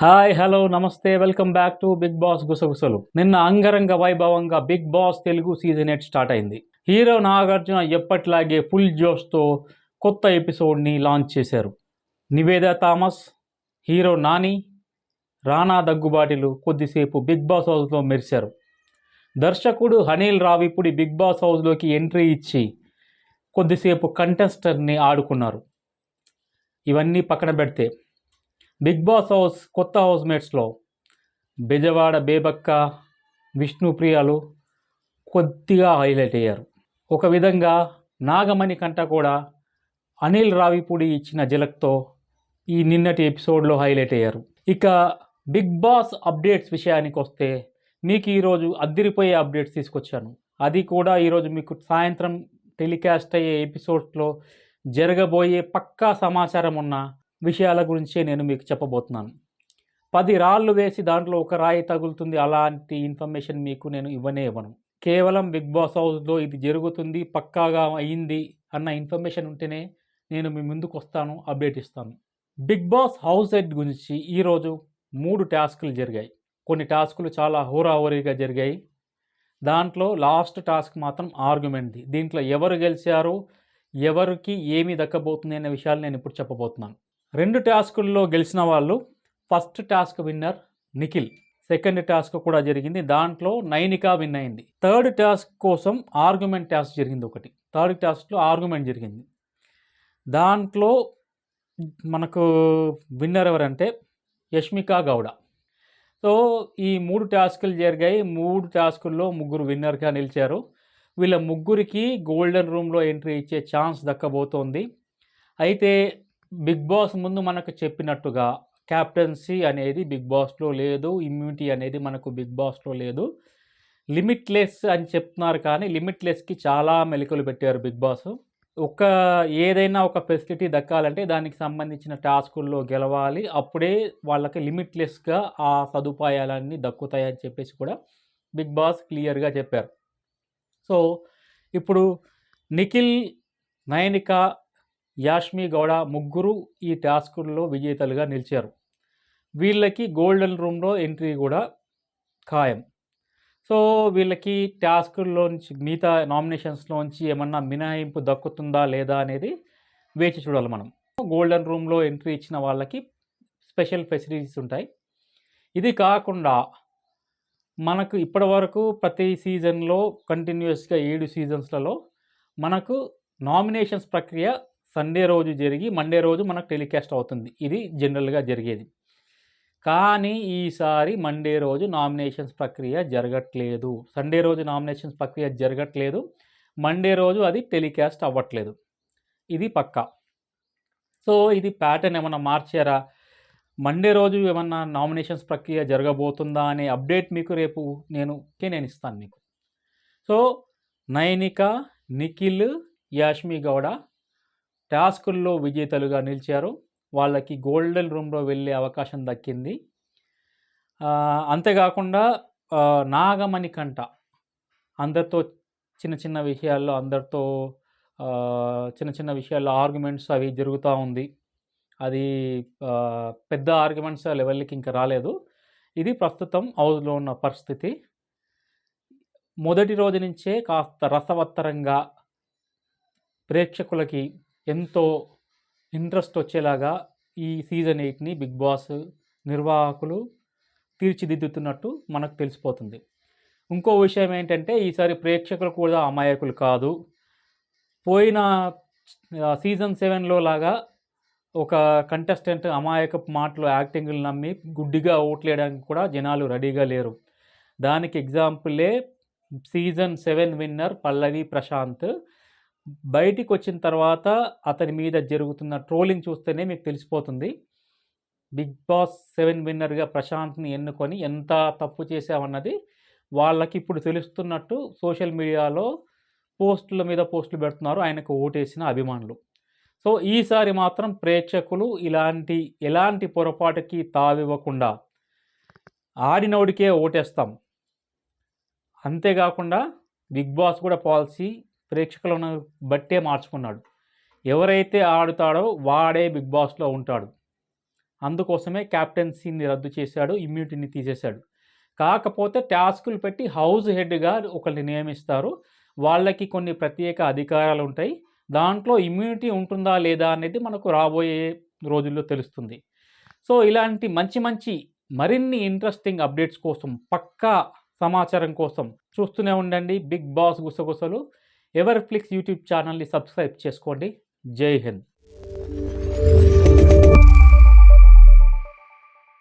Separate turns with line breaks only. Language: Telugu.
Hi hello namaste welcome back to Bigg Boss గుసగుసలు. నిన్న అంగరంగ వైభవంగా Bigg Boss Telugu season 8 start అయింది. హీరో నాగార్జున ఎప్పట్లాగే ఫుల్ జోష్తో కొత్త ఎపిసోడ్ని లాంచ్ చేశారు. నివేదా థామస్, హీరో నాని, రానా దగ్గుబాటిలు కొద్దిసేపు బిగ్ బాస్ హౌస్లో మెరిశారు. దర్శకుడు అనిల్ రావిపూడి బిగ్ బాస్ హౌస్లోకి ఎంట్రీ ఇచ్చి కొద్దిసేపు కంటెస్టెంట్ని ఆడుకున్నారు. ఇవన్నీ పక్కన పెడితే బిగ్ బాస్ హౌస్ కొత్త హౌస్మేట్స్లో బెజవాడ బేబక్క, విష్ణుప్రియాలు కొద్దిగా హైలైట్ అయ్యారు. ఒక విధంగా నాగమణి కంట కూడా అనిల్ రావిపూడి ఇచ్చిన ఝలక్తో ఈ నిన్నటి ఎపిసోడ్లో హైలైట్ అయ్యారు. ఇక బిగ్ బాస్ అప్డేట్స్ విషయానికి వస్తే మీకు ఈరోజు అద్దిరిపోయే అప్డేట్స్ తీసుకొచ్చాను. అది కూడా ఈరోజు మీకు సాయంత్రం టెలికాస్ట్ అయ్యే ఎపిసోడ్స్లో జరగబోయే పక్కా సమాచారం ఉన్న విషయాల గురించే నేను మీకు చెప్పబోతున్నాను. 10 రాళ్ళు వేసి దాంట్లో ఒక రాయి తగులుతుంది, అలాంటి ఇన్ఫర్మేషన్ మీకు నేను ఇవ్వను. కేవలం బిగ్ బాస్ హౌస్లో ఇది జరుగుతుంది, పక్కాగా అయింది అన్న ఇన్ఫర్మేషన్ ఉంటేనే నేను మీ ముందుకు వస్తాను, అప్డేట్ ఇస్తాను. బిగ్ బాస్ హౌస్ హెడ్ గురించి ఈరోజు 3 టాస్కులు జరిగాయి. కొన్ని టాస్కులు చాలా హోరాహోరీగా జరిగాయి. దాంట్లో లాస్ట్ టాస్క్ మాత్రం ఆర్గ్యుమెంట్ది. దీంట్లో ఎవరు గెలిచారు, ఎవరికి ఏమి దక్కబోతుంది అనే విషయాలు నేను ఇప్పుడు చెప్పబోతున్నాను. 2 టాస్కుల్లో గెలిచిన వాళ్ళు, first task winner Nikhil, second task కూడా జరిగింది, దాంట్లో నైనికా విన్ అయింది. థర్డ్ టాస్క్ కోసం ఆర్గ్యుమెంట్ టాస్క్ జరిగింది ఒకటి. థర్డ్ టాస్క్లో ఆర్గ్యుమెంట్ జరిగింది. దాంట్లో మనకు విన్నర్ ఎవరంటే యష్మికా గౌడ. సో ఈ 3 టాస్కులు జరిగాయి. 3 టాస్కుల్లో 3 విన్నర్గా నిలిచారు. వీళ్ళ ముగ్గురికి గోల్డెన్ రూమ్లో ఎంట్రీ ఇచ్చే ఛాన్స్ దక్కబోతోంది. అయితే బిగ్ బాస్ ముందు మనకు చెప్పినట్టుగా క్యాప్టెన్సీ అనేది బిగ్ బాస్లో లేదు, ఇమ్యూనిటీ అనేది మనకు బిగ్ బాస్లో లేదు, లిమిట్లెస్ అని చెప్తున్నారు. కానీ లిమిట్లెస్కి చాలా మెలికలు పెట్టారు బిగ్ బాస్. ఏదైనా ఒక ఫెసిలిటీ దక్కాలంటే దానికి సంబంధించిన టాస్కుల్లో గెలవాలి, అప్పుడే వాళ్ళకి లిమిట్లెస్గా ఆ సదుపాయాలన్నీ దక్కుతాయని చెప్పేసి కూడా బిగ్ బాస్ క్లియర్గా చెప్పారు. సో ఇప్పుడు నిఖిల్, నయనిక, యాష్మి గౌడ ముగ్గురు ఈ టాస్కుల్లో విజేతలుగా నిలిచారు. వీళ్ళకి గోల్డెన్ రూమ్లో ఎంట్రీ కూడా ఖాయం. సో వీళ్ళకి టాస్కుల్లోంచి మిగతా నామినేషన్స్లోంచి ఏమన్నా మినహాయింపు దక్కుతుందా లేదా అనేది వేచి చూడాలి మనం. గోల్డెన్ రూమ్లో ఎంట్రీ ఇచ్చిన వాళ్ళకి స్పెషల్ ఫెసిలిటీస్ ఉంటాయి. ఇది కాకుండా మనకు ఇప్పటివరకు ప్రతి సీజన్లో కంటిన్యూస్గా 7 సీజన్స్లలో మనకు నామినేషన్స్ ప్రక్రియ సండే రోజు జరిగి మండే రోజు మనకు టెలికాస్ట్ అవుతుంది. ఇది జనరల్గా జరిగేది. కానీ ఈసారి మండే రోజు నామినేషన్స్ ప్రక్రియ జరగట్లేదు, సండే రోజు నామినేషన్స్ ప్రక్రియ జరగట్లేదు, మండే రోజు అది టెలికాస్ట్ అవ్వట్లేదు. ఇది పక్కా. సో ఇది ప్యాటర్న్ ఏమన్నా మార్చారా, మండే రోజు ఏమన్నా నామినేషన్స్ ప్రక్రియ జరగబోతుందా అనే అప్డేట్ మీకు రేపు నేను ఇస్తాను మీకు. సో నైనిక, నిఖిల్, యాష్మి గౌడ టాస్కుల్లో విజేతలుగా నిలిచారు. వాళ్ళకి గోల్డెన్ రూమ్లో వెళ్ళే అవకాశం దక్కింది. అంతేకాకుండా నాగమణి కంట అందరితో చిన్న చిన్న విషయాల్లో ఆర్గ్యుమెంట్స్ అవి జరుగుతూ ఉంది. అది పెద్ద ఆర్గ్యుమెంట్స్ లెవెల్కి ఇంకా రాలేదు. ఇది ప్రస్తుతం హౌస్లో ఉన్న పరిస్థితి. మొదటి రోజు నుంచే కాస్త రసవత్తరంగా ప్రేక్షకులకి ఎంతో ఇంట్రెస్ట్ వచ్చేలాగా ఈ సీజన్ 8ని బిగ్ బాస్ నిర్వాహకులు తీర్చిదిద్దుతున్నట్టు మనకు తెలిసిపోతుంది. ఇంకో విషయం ఏంటంటే ఈసారి ప్రేక్షకులు కూడా అమాయకులు కాదు. పోయిన సీజన్ 7లో లాగా ఒక కంటెస్టెంట్ అమాయకపు మాటలు, యాక్టింగ్లు నమ్మి గుడ్డిగా ఓట్లేయడానికి కూడా జనాలు రెడీగా లేరు. దానికి ఎగ్జాంపులే సీజన్ 7 విన్నర్ పల్లవి ప్రశాంత్. బయటికి వచ్చిన తర్వాత అతని మీద జరుగుతున్న ట్రోలింగ్ చూస్తేనే మీకు తెలిసిపోతుంది. బిగ్ బాస్ 7 విన్నర్గా ప్రశాంత్ని ఎన్నుకొని ఎంత తప్పు చేశామన్నది వాళ్ళకి ఇప్పుడు తెలుస్తున్నట్టు సోషల్ మీడియాలో పోస్టుల మీద పోస్టులు పెడుతున్నారు ఆయనకు ఓటేసిన అభిమానులు. సో ఈసారి మాత్రం ప్రేక్షకులు ఎలాంటి పొరపాటుకి తావివ్వకుండా ఆడినోడికే ఓటేస్తాం. అంతేకాకుండా బిగ్ బాస్ కూడా పాలసీ ప్రేక్షకులను బట్టే మార్చుకున్నాడు. ఎవరైతే ఆడుతాడో వాడే బిగ్ బాస్లో ఉంటాడు. అందుకోసమే క్యాప్టెన్సీని రద్దు చేశాడు, ఇమ్యూనిటీని తీసేశాడు. కాకపోతే టాస్కులు పెట్టి హౌస్ హెడ్గా ఒకరిని నియమిస్తారు. వాళ్ళకి కొన్ని ప్రత్యేక అధికారాలు ఉంటాయి. దాంట్లో ఇమ్యూనిటీ ఉంటుందా లేదా అనేది మనకు రాబోయే రోజుల్లో తెలుస్తుంది. సో ఇలాంటి మంచి మంచి మరిన్ని ఇంట్రెస్టింగ్ అప్డేట్స్ కోసం, పక్కా సమాచారం కోసం చూస్తూనే ఉండండి బిగ్ బాస్ గుసగుసలు. ఎవర్ ఫ్లిక్స్ యూట్యూబ్ ఛానల్ని సబ్స్క్రైబ్ చేసుకోండి. జై హింద్.